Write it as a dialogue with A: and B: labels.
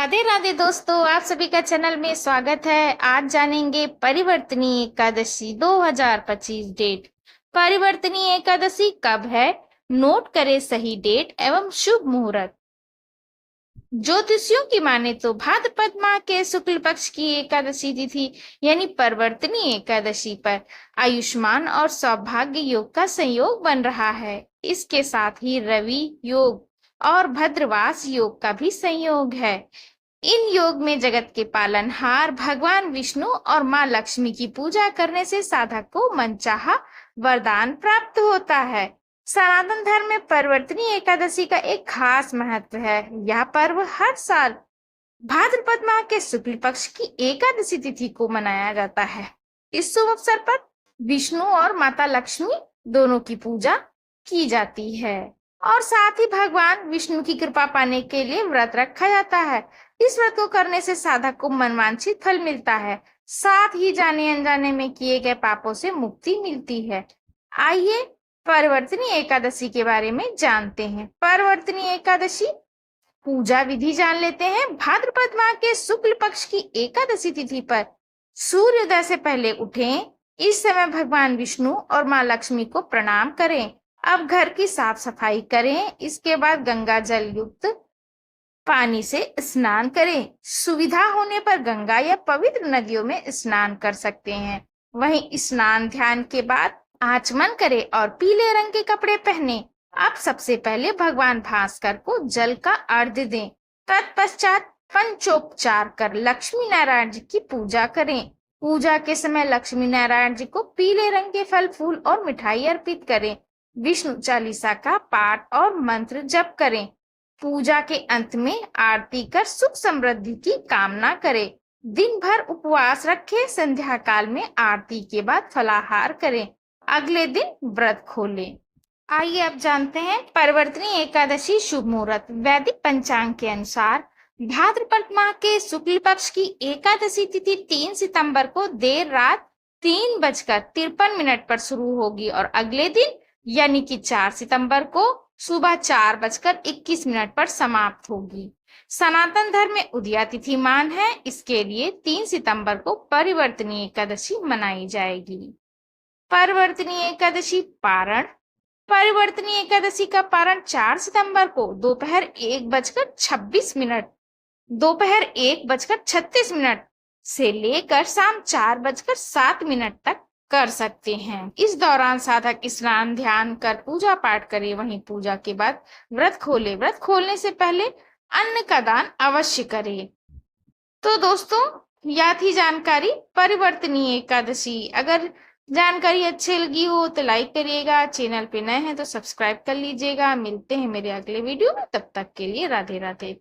A: राधे राधे दोस्तों, आप सभी का चैनल में स्वागत है। आज जानेंगे परिवर्तनी एकादशी 2025 डेट। परिवर्तनी एकादशी कब है, नोट करें सही डेट एवं शुभ मुहूर्त। ज्योतिषियों की माने तो भाद्रपद माह के शुक्ल पक्ष की एकादशी तिथि यानी परिवर्तनी एकादशी पर आयुष्मान और सौभाग्य योग का संयोग बन रहा है। इसके साथ ही रवि योग और भद्रवास योग का भी संयोग है। इन योग में जगत के पालनहार भगवान विष्णु और मां लक्ष्मी की पूजा करने से साधक को मनचाहा वरदान प्राप्त होता है। सनातन धर्म में परिवर्तनी एकादशी का एक खास महत्व है। यह पर्व हर साल भाद्रपद माह के शुक्ल पक्ष की एकादशी तिथि को मनाया जाता है। इस शुभ अवसर पर विष्णु और माता लक्ष्मी दोनों की पूजा की जाती है और साथ ही भगवान विष्णु की कृपा पाने के लिए व्रत रखा जाता है। इस व्रत को करने से साधक को मनवांछित फल मिलता है, साथ ही जाने अनजाने में किए गए पापों से मुक्ति मिलती है। आइए परिवर्तनी एकादशी के बारे में जानते हैं। परिवर्तनी एकादशी पूजा विधि जान लेते हैं। भाद्रपद माह के शुक्ल पक्ष की एकादशी तिथि पर सूर्योदय से पहले उठें। इस समय भगवान विष्णु और मां लक्ष्मी को प्रणाम करें। अब घर की साफ सफाई करें। इसके बाद गंगा जल युक्त पानी से स्नान करें। सुविधा होने पर गंगा या पवित्र नदियों में स्नान कर सकते हैं। वहीं स्नान ध्यान के बाद आचमन करें और पीले रंग के कपड़े पहने। अब सबसे पहले भगवान भास्कर को जल का अर्घ्य दें। तत्पश्चात पंचोपचार कर लक्ष्मी नारायण जी की पूजा करें। पूजा के समय लक्ष्मी नारायण जी को पीले रंग के फल फूल और मिठाई अर्पित करें। विष्णु चालीसा का पाठ और मंत्र जप करें। पूजा के अंत में आरती कर सुख समृद्धि की कामना करें। दिन भर उपवास रखें। संध्या काल में आरती के बाद फलाहार करें। अगले दिन व्रत खोलें। आइए अब जानते हैं परिवर्तनी एकादशी शुभ मुहूर्त। वैदिक पंचांग के अनुसार भाद्रपद माह के शुक्ल पक्ष की एकादशी तिथि 3 सितंबर को देर रात 3:53 पर शुरू होगी और अगले दिन यानी कि 4 सितंबर को सुबह 4:21 पर समाप्त होगी। सनातन धर्म में उदया तिथि मान है, इसके लिए 3 सितंबर को परिवर्तनी एकादशी मनाई जाएगी। परिवर्तनी एकादशी पारण। परिवर्तनी एकादशी का पारण 4 सितंबर को दोपहर 1:36 से लेकर शाम 4:07 तक कर सकते हैं। इस दौरान साधक स्नान ध्यान कर पूजा पाठ करे। वहीं पूजा के बाद व्रत खोले। व्रत खोलने से पहले अन्न का दान अवश्य करे। तो दोस्तों, यह थी जानकारी परिवर्तनी एकादशी। अगर जानकारी अच्छी लगी हो तो लाइक करिएगा। चैनल पे नए हैं तो सब्सक्राइब कर लीजिएगा। मिलते हैं मेरे अगले वीडियो में, तब तक के लिए राधे राधे।